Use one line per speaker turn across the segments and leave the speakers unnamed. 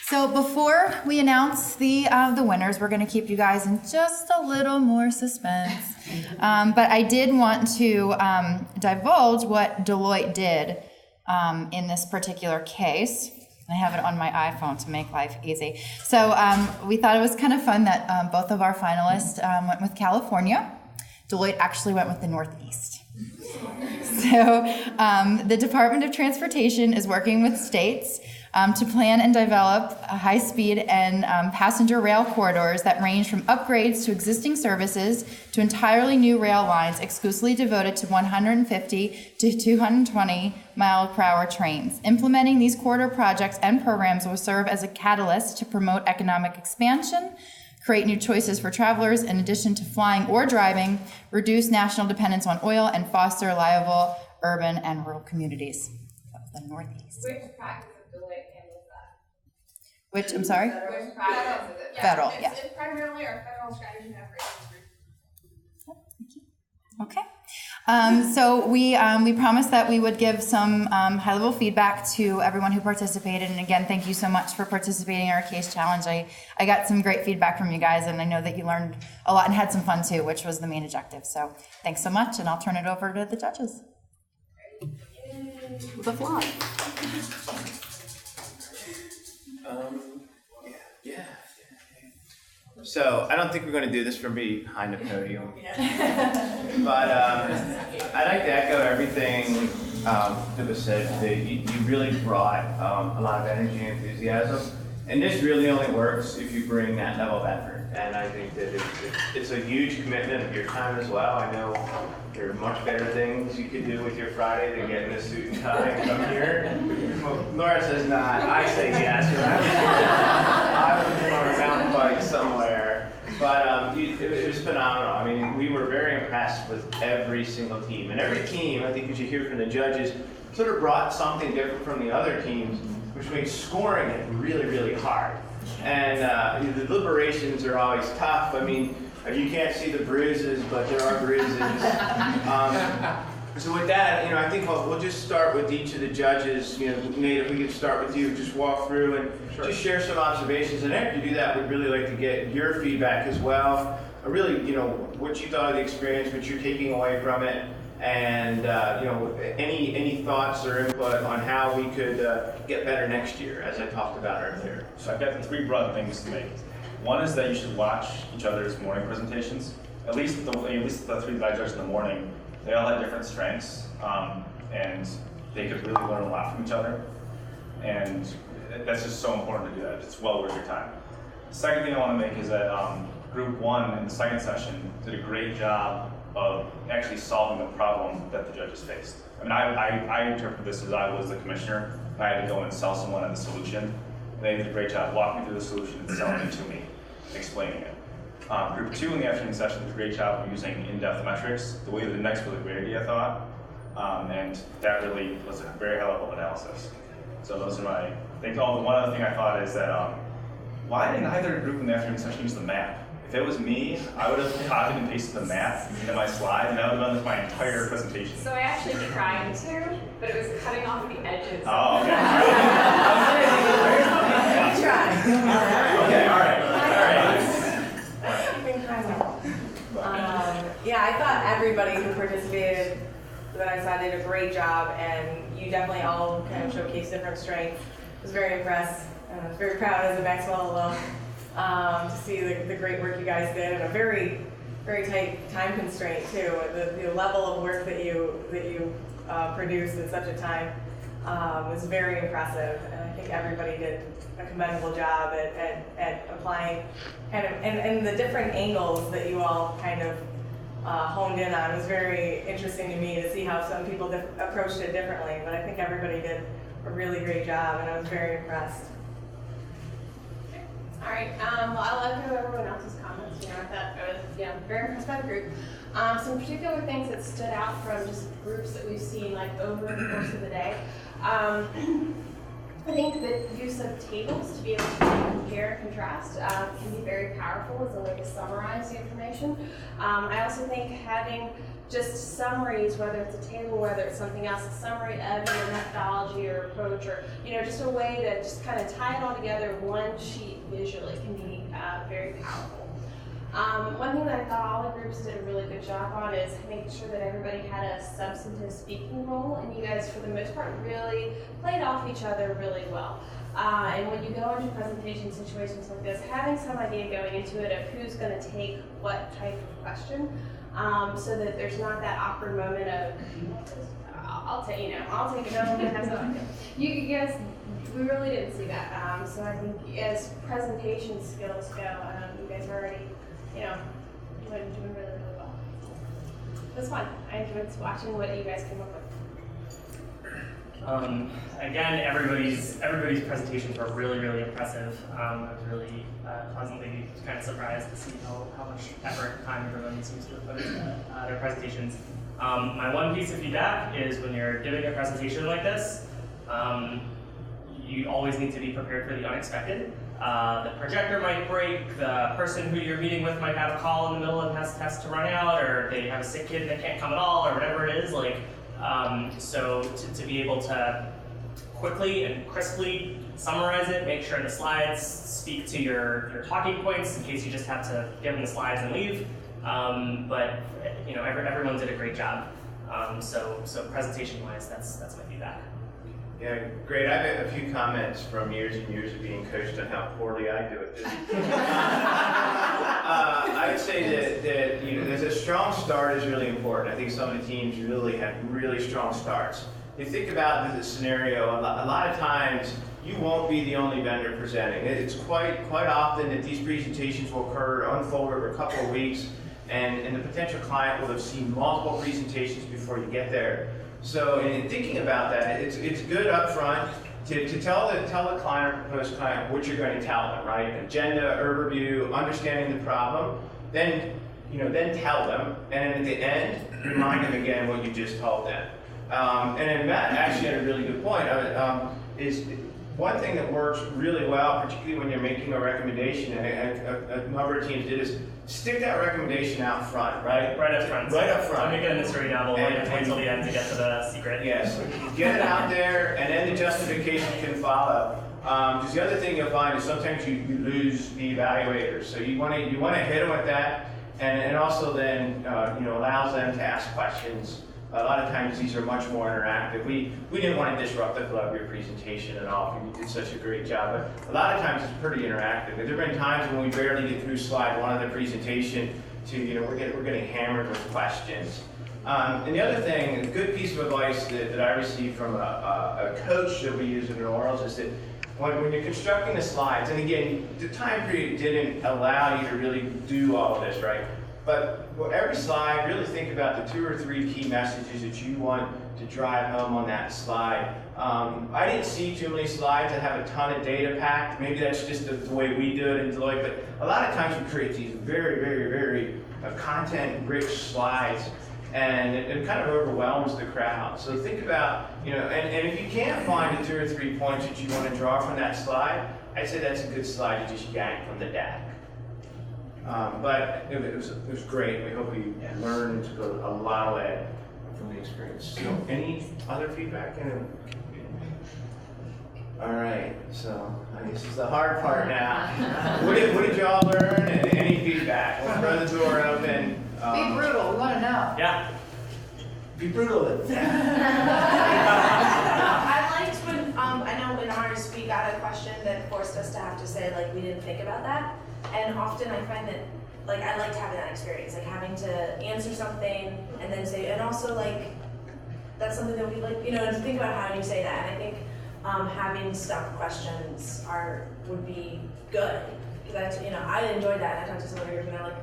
So before we announce the winners, we're going to keep you guys in just a little more suspense. But I did want to divulge what Deloitte did in this particular case. I have it on my iPhone to make life easy. So we thought it was kind of fun that both of our finalists went with California. Deloitte actually went with the Northeast. So the Department of Transportation is working with states to plan and develop high-speed and passenger rail corridors that range from upgrades to existing services to entirely new rail lines exclusively devoted to 150 to 220 mile-per-hour trains. Implementing these corridor projects and programs will serve as a catalyst to promote economic expansion, create new choices for travelers in addition to flying or driving, reduce national dependence on oil, and foster reliable urban and rural communities. That was the Northeast.
Which practice of Deloitte handles that?
Which, I'm sorry?
Which practice is it?
Federal, yeah.
It's primarily our federal strategy and operations group.
Okay. So we promised that we would give some high-level feedback to everyone who participated. And again, thank you so much for participating in our case challenge. I got some great feedback from you guys, and I know that you learned a lot and had some fun too, which was the main objective. So thanks so much, and I'll turn it over to the judges. The floor.
Yeah. So I don't think we're going to do this from behind the podium, but I'd like to echo everything that was said today. You really brought a lot of energy and enthusiasm, and this really only works if you bring that level of effort. And I think that it's a huge commitment of your time as well. I know there are much better things you could do with your Friday than getting a suit and tie and come here. Well, Laura says not. I say yes. I was on a mountain bike somewhere. But it was phenomenal. I mean, we were very impressed with every single team. And every team, I think as you hear from the judges, sort of brought something different from the other teams, which makes scoring it really, really hard. And the deliberations are always tough. I mean, you can't see the bruises, but there are bruises. So with that, I think we'll just start with each of the judges. Nate, if we could start with you, just walk through and just share some observations. And after you do that, we'd really like to get your feedback as well. Really, what you thought of the experience, what you're taking away from it, and any thoughts or input on how we could get better next year, as I talked about earlier.
So I've got three broad things to make. One is that you should watch each other's morning presentations. At least the three that I judged in the morning, they all had different strengths, and they could really learn a lot from each other. And that's just so important to do that. It's well worth your time. The second thing I want to make is that Group 1 in the second session did a great job of actually solving the problem that the judges faced. I mean, I interpret this as I was the commissioner, and I had to go and sell someone on the solution. They did a great job walking me through the solution and selling it to me, explaining it. Group 2 in the afternoon session did a great job of using in-depth metrics. The way the index was a great idea, I thought, and that really was a very high level of analysis. So those are my things. Oh, the one other thing I thought is that why didn't either group in the afternoon session use the map? If it was me, I would have copied and pasted the map in my slide, and that would have done my entire presentation.
So I actually tried to, but it was cutting off the edges.
Oh, okay.
Okay,
all right.
Yeah, I thought everybody who participated that I saw did a great job, and you definitely all kind of showcased different strengths. I was very impressed, and I was very proud as a Maxwell alum to see the great work you guys did, and a very, very tight time constraint too. The level of work that you produced in such a time was very impressive, and I think everybody did a commendable job at applying kind of and the different angles that you all kind of honed in on. It was very interesting to me to see how some people approached it differently, but I think everybody did a really great job, and I was very impressed.
All right, well, I'll echo everyone else's comments. I thought I was very impressed by the group. Some particular things that stood out from just groups that we've seen over the course of the day. I think the use of tables to be able to compare and contrast can be very powerful as a way to summarize the information. I also think having just summaries, whether it's a table, whether it's something else, a summary of your methodology or approach, or just a way to just kind of tie it all together in one sheet visually can be very powerful. One thing that I thought all the groups did a really good job on is making sure that everybody had a substantive speaking role, and you guys, for the most part, really played off each other really well. And when you go into presentation situations like this, having some idea going into it of who's going to take what type of question, so that there's not that awkward moment of, I'll take it, no one has no idea. You guys, we really didn't see that. So I think as presentation skills go, you guys are already, doing really, really well. It was fun. I enjoyed watching what you guys came up with.
Again, everybody's presentations were really, really impressive. I was really pleasantly kind of surprised to see how much effort and time everyone seems to have put into their presentations. My one piece of feedback is when you're giving a presentation like this, you always need to be prepared for the unexpected. The projector might break, the person who you're meeting with might have a call in the middle and has to run out, or they have a sick kid that can't come at all, or whatever it is. So to be able to quickly and crisply summarize it, make sure the slides speak to your talking points in case you just have to give them the slides and leave. But everyone did a great job. So presentation-wise, that's my feedback.
Yeah, great. I have a few comments from years and years of being coached on how poorly I do it. I would say that there's a strong start is really important. I think some of the teams really had really strong starts. If you think about the scenario, a lot of times you won't be the only vendor presenting. It's quite often that these presentations will unfold over a couple of weeks, and the potential client will have seen multiple presentations before you get there. So in thinking about that, it's good up front to tell the client or proposed client what you're going to tell them, right? Agenda, overview, understanding the problem, then tell them, and at the end, remind them again what you just told them. And then Matt actually had a really good point. Is one thing that works really well, particularly when you're making a recommendation, and a number of teams did, is stick that recommendation out front, right?
Right up front.
Right up front.
Don't make it a mystery novel. Wait until the end to get to the secret.
Yes, get it out there, and then the justification can follow. Because the other thing you'll find is sometimes you lose the evaluators, so you want to hit them with that, and also then allows them to ask questions. A lot of times these are much more interactive. We didn't want to disrupt the flow of your presentation at all. You did such a great job, but a lot of times it's pretty interactive. There have been times when we barely get through slide one of the presentation to we're getting hammered with questions. And the other thing, a good piece of advice that I received from a coach that we use in New Orleans is that when you're constructing the slides, and again, the time period didn't allow you to really do all of this, right? But every slide, really think about the 2 or 3 key messages that you want to drive home on that slide. I didn't see too many slides that have a ton of data packed. Maybe that's just the way we do it in Deloitte, but a lot of times we create these very, very, very content-rich slides, and it kind of overwhelms the crowd. So think about, and if you can't find the 2 or 3 points that you want to draw from that slide, I'd say that's a good slide to just yank from the deck. But it was great. We hope we learned a lot of that from the experience. So, any other feedback? All right. So this is the hard part now. What did y'all learn? And any feedback? We'll throw the door open.
Be brutal. We want to know.
Yeah.
Be brutal.
I liked when, I know in ours, we got a question that forced us to have to say, we didn't think about that. And often I find that, I liked having that experience, having to answer something and then say, and also, that's something that we to think about how you say that. And I think having stump questions would be good. Because I enjoyed that. And I talked to some other groups and they're like,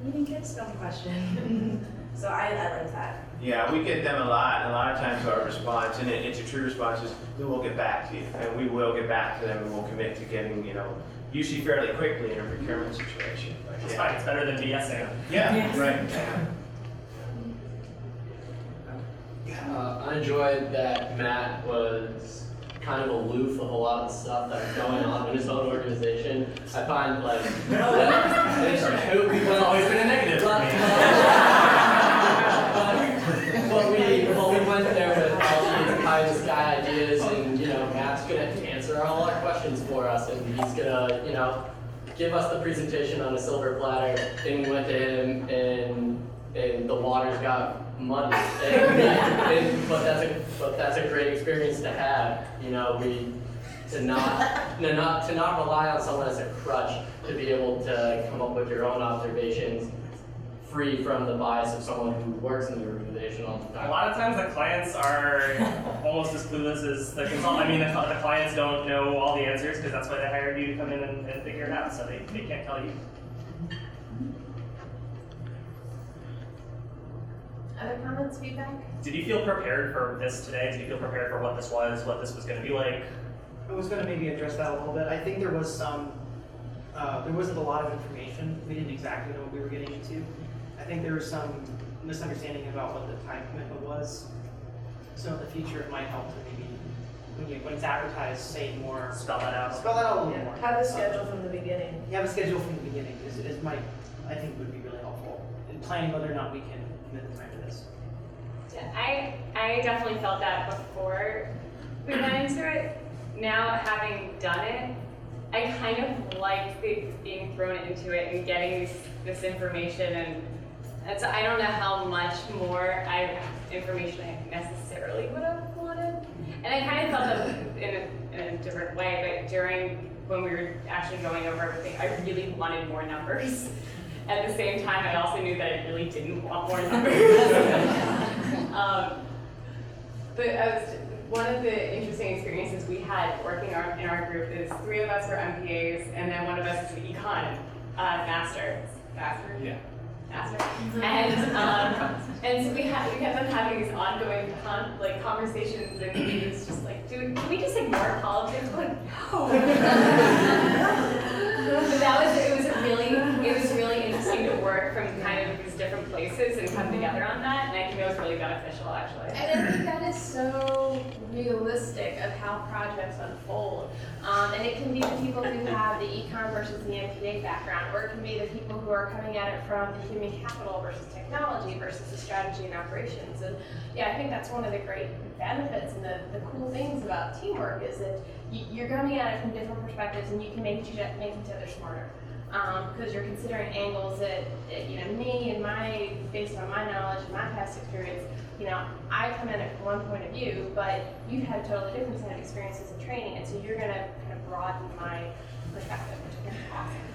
we didn't get a stump question. So I liked that.
Yeah, we get them a lot. A lot of times our response, and it's a true response, is we'll get back to you. And we will get back to them, and we'll commit to getting, usually fairly quickly in a procurement situation. But,
It's fine. It's better than BSing.
Yeah, right.
I enjoyed that Matt was kind of aloof of a lot of the stuff that's going on in his own organization. I find like it's
It's always been a negative for me.
but we went there with all these pie in the sky ideas, and Matt's gonna answer all our questions for us, and he's gonna give us the presentation on a silver platter. Then we went to him, and the waters got muddy. But that's a great experience to have. To not rely on someone as a crutch, to be able to come up with your own observations, free from the bias of someone who works in the organization all the time.
A lot of times the clients are almost as clueless as the consultant. I mean, the clients don't know all the answers because that's why they hired you to come in and figure it out, so they can't tell you.
Other comments, feedback?
Did you feel prepared for this today? Did you feel prepared for what this was going to be like?
I was going to maybe address that a little bit. I think there was there wasn't a lot of information. We didn't exactly know what we were getting into. I think there was some misunderstanding about what the time commitment was. So in the future, it might help to maybe, when it's advertised, say more.
Spell that out.
Spell that out a little more.
Have a schedule from the beginning.
You have a schedule from the beginning. Is might, I think, would be really helpful in planning whether or not we can commit the time to this.
Yeah, I definitely felt that before we went into it. Now, having done it, I kind of like being thrown into it and getting this information, and so I don't know how much more information I necessarily would have wanted. And I kind of felt that in a different way, but when we were actually going over everything, I really wanted more numbers. At the same time, I also knew that I really didn't want more numbers. But one of the interesting experiences we had working in our group is 3 of us were MPAs, and then one of us is the econ master.
Yeah.
Master. And so we kept on having these ongoing conversations, and he was just like, "Dude, can we just ignore politics?" I'm like, no. But it was really interesting to work from kind of these different places and come together on that, and I think it was really beneficial actually.
And I think that is so realistic of how projects unfold. And it can be the people who have the econ versus the MPA background, or it can be the people who are coming at it from the human capital versus technology versus the strategy and operations. And yeah, I think that's one of the great benefits and the cool things about teamwork is that you're coming at it from different perspectives, and you can make each other smarter. Because you're considering angles that me and based on my knowledge and my past experience, I come in it from one point of view, but you've had a totally different set of experiences and training, and so you're going to kind of broaden my perspective, which is awesome.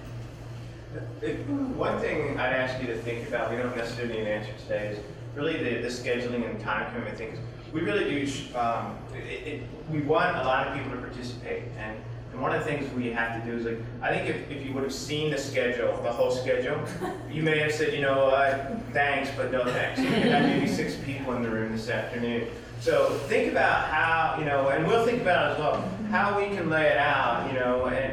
One thing I'd ask you to think about, we don't necessarily need an answer today, is really the scheduling and time commitment thing. We really do, we want a lot of people to participate, and one of the things we have to do is, I think if you would have seen the schedule, the whole schedule, you may have said, thanks, but no thanks. You could have maybe 6 people in the room this afternoon. So think about how, and we'll think about it as well, how we can lay it out,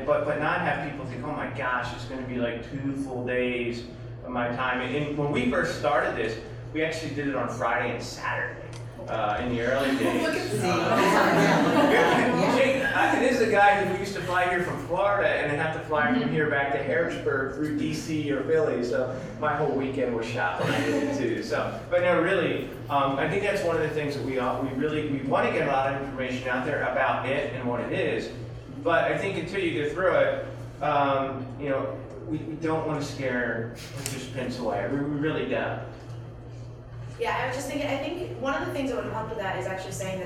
but not have people think, oh my gosh, it's going to be like 2 full days of my time. And when we first started this, we actually did it on Friday and Saturday. In the early days. This is a guy who used to fly here from Florida and then have to fly from here back to Harrisburg through DC or Philly, so my whole weekend was shot when I did it too. So, but no, really, I think that's one of the things that we want to get a lot of information out there about it and what it is, but I think until you go through it, we don't want to scare participants away. We really don't.
Yeah, I was just thinking, I think one of the things that would have helped with that is actually saying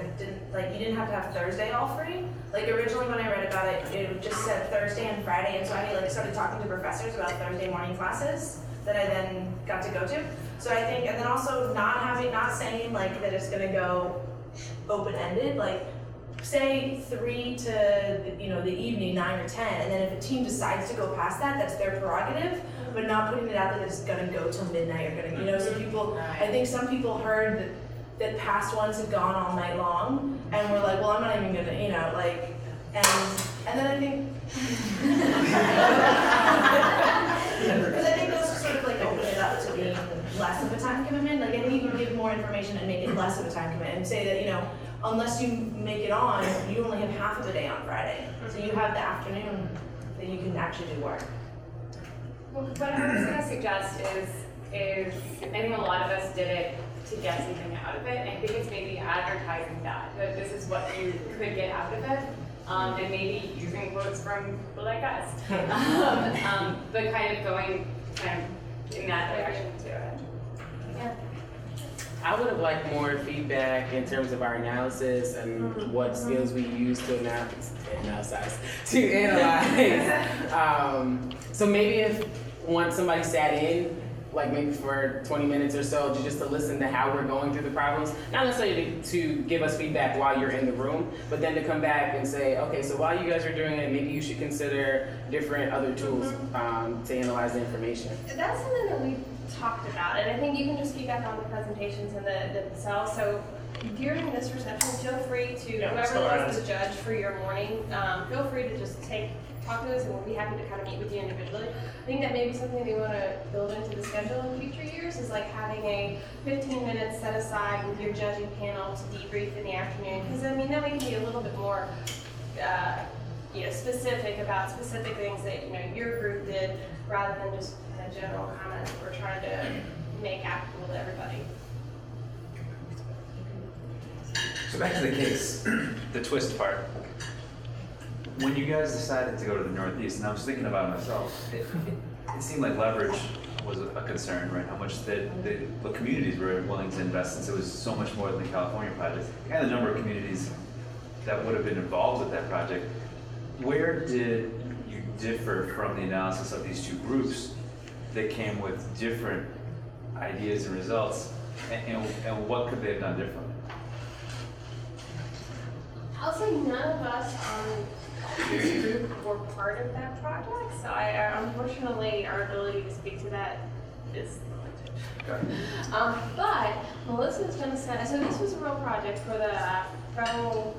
that you didn't have to have Thursday all free. Like originally when I read about it, it just said Thursday and Friday, and so I started talking to professors about Thursday morning classes that I then got to go to. So I think, and then also not saying that it's gonna go open-ended, say 3 to the evening, 9 or 10, and then if a team decides to go past that, that's their prerogative, but not putting it out that it's gonna go till midnight or gonna, so people, I think some people heard that past ones had gone all night long, and were like, well, I'm not even gonna, and then I think, because I think those are sort of open it up to being less of a time commitment. I think you can give more information and make it less of a time commitment, and say that, unless you make it on, you only have half of a day on Friday. So you have the afternoon that you can actually do work.
Well, what I was gonna suggest is I think a lot of us did it to get something out of it. And I think it's maybe advertising that this is what you could get out of it. And maybe using quotes from people like us. But kind of going in that direction to it. Yeah.
I would have liked more feedback in terms of our analysis and what skills we use to analyze. So maybe if once somebody sat in, like maybe for 20 minutes or so, just to listen to how we're going through the problems, not necessarily to give us feedback while you're in the room, but then to come back and say, okay, so while you guys are doing it, maybe you should consider different other tools to analyze the information.
That's something that we've talked about, and I think you can just feedback on the presentations and themselves. So during this reception, feel free to, whoever was the judge for your morning, feel free to just talk to us, and we'll be happy to kind of meet with you individually. I think that maybe something we want to build into the schedule in future years is like having a 15 minutes set aside with your judging panel to debrief in the afternoon, because I mean then we can be a little bit more specific about specific things that your group did, rather than just kind of general comments that we're trying to make applicable to everybody.
So back to the case, the twist part. When you guys decided to go to the Northeast, and I was thinking about it myself, it seemed like leverage was a concern, right? How much the communities were willing to invest, since it was so much more than the California project, and the number of communities that would have been involved with that project. Where did you differ from the analysis of these two groups that came with different ideas and results, and what could they have done differently?
I'll say none of us on this group were part of that project, so unfortunately our ability to speak to that is limited. But Melissa's going to send, so this was a real project for the Federal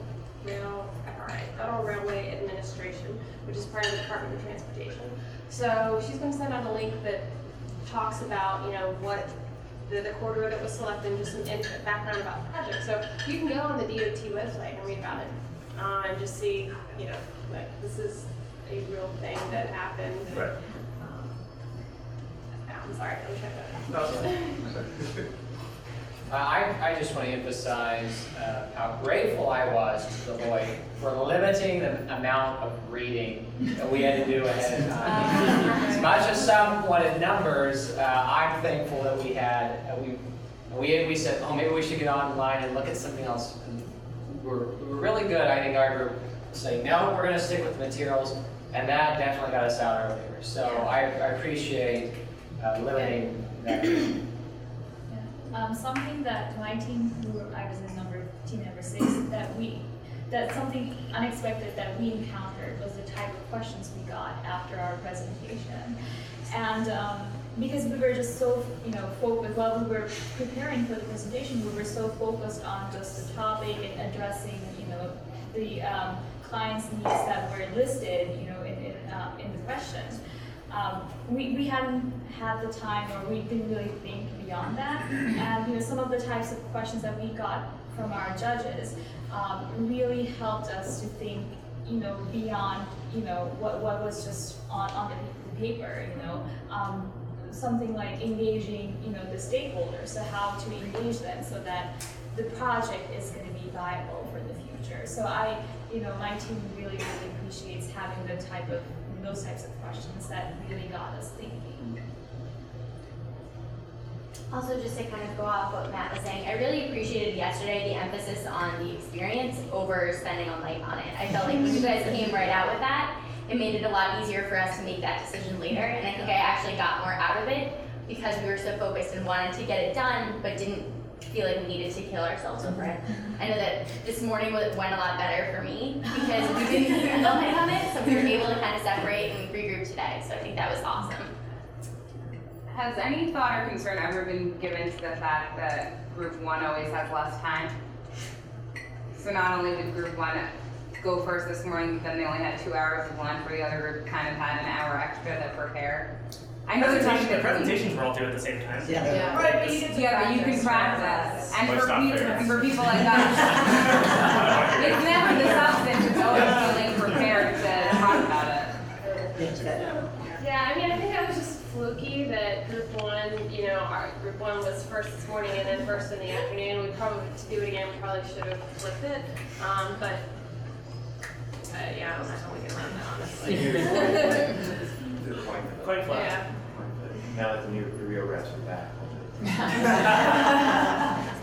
Railway Administration, which is part of the Department of Transportation. So she's going to send out a link that talks about, what the corridor that was selected and just some background about the project. So you can go on the DOT website and read about it and just see, this is a real thing that happened.
Right.
I'm sorry, let me check that.
I just want to emphasize how grateful I was to Deloitte for limiting the amount of reading that we had to do ahead of time. As much as some wanted numbers, I'm thankful that we had, we said, oh, maybe we should get online and look at something else. And we were really good, I think, our group, saying, no, we're going to stick with the materials, and that definitely got us out earlier. So I appreciate limiting that.
Something that my team, I was in team number 6, that something unexpected that we encountered was the type of questions we got after our presentation. And because we were just so, focused, while we were preparing for the presentation, we were so focused on just the topic and addressing, the clients' needs that were listed, in the questions. We hadn't had the time, or we didn't really think beyond that. And some of the types of questions that we got from our judges really helped us to think, beyond, what was just on the paper. Something like engaging, the stakeholders, so how to engage them so that the project is going to be viable for the future. So my team really appreciates having those types of questions that really got us thinking.
Also, just to kind of go off what Matt was saying, I really appreciated yesterday the emphasis on the experience over spending all night on it. I felt like when you guys came right out with that, it made it a lot easier for us to make that decision later, and I think I actually got more out of it because we were so focused and wanted to get it done, but didn't feel like we needed to kill ourselves over it. I know that this morning went a lot better for me because we didn't spend all night on it, so we were able to kind of separate and regroup today, so I think that was awesome.
Has any thought or concern ever been given to the fact that Group 1 always has less time? So not only did Group 1 go first this morning, then they only had 2 hours of lunch, where the other group kind of had an hour extra to prepare. I know they're talking
The
about
presentations were all due at the same time.
Yeah.
Right, but you get to you can practice. And
Well, it's not fair.
for people like that, it's never the substance, it's always feeling prepared to talk about it.
Yeah, I mean, I think that was just fluky that group one, you know, our group one was first this morning and then first in the afternoon. We probably, to do it again, we probably should have flipped it. But yeah, I don't know how we can run that, honestly.
Quite flat.
Yeah.
Now that the real refs are back.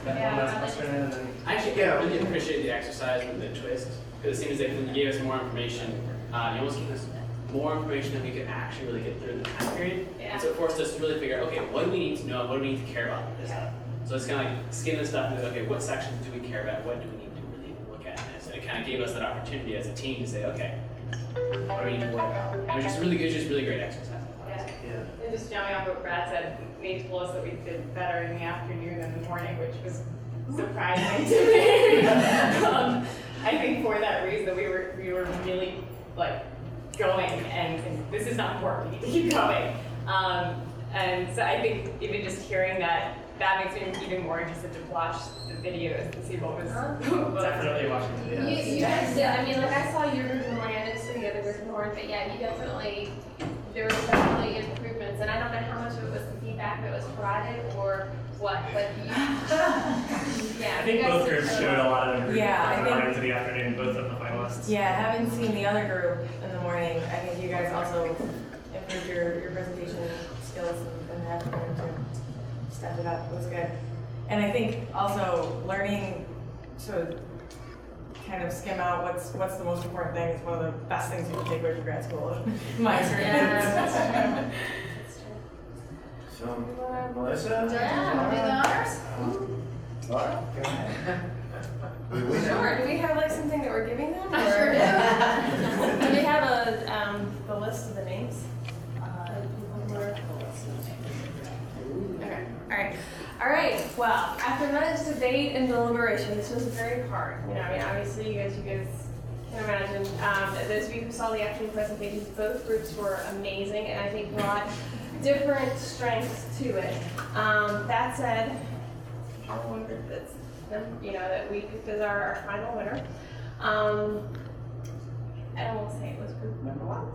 One last question and then.
Actually, I really appreciate the exercise with the twist, because it seems like when you gave us more information, you almost gave us more information than we could actually really get through in the time period.
Yeah.
And so it forced us to really figure out, okay, what do we need to know, what do we need to care about in this stuff? So it's kind of like skim this stuff and go, okay, what sections do we care about, what do we need to really look at in this? And it kind of gave us that opportunity as a team to say, okay, what do we need to worry about? And it was just really good, just really great exercise.
And just jumping off what Brad said, Nate told us that we did better in the afternoon than the morning, which was surprising to me. I think for that reason, we were really like going, and this is not important. We need to keep going. And so I think even just hearing that makes me even more interested to watch the videos and see what was.
Definitely watching the videos.
You guys did. I mean, like I saw your group in the morning. I didn't see the other group in the morning, but yeah, there were definitely improvements, and I don't know how much of it was the feedback that was provided or what, but yeah.
I think both groups showed a lot of improvement
Yeah,
from
I
the
think-
morning to the afternoon, both of the finalists.
Yeah, having seen the other group in the morning, I think you guys also improved your presentation skills in the afternoon to step it up. It was good. And I think also learning to kind of skim out what's the most important thing is one of the best things you can take away from grad school, in my experience.
So, Melissa?
Yeah, do the honors?
Laura, go ahead.
Sure, do we have like something that we're giving them?
I sure
do. Do we have the list of the names? Okay, all right, well, after much debate and deliberation, this was very hard. You know, I mean, obviously you guys can imagine, those of you who saw the afternoon presentations, both groups were amazing and I think brought different strengths to it. That said, our one group that's, that we picked as our final winner. I will say it was group number 1.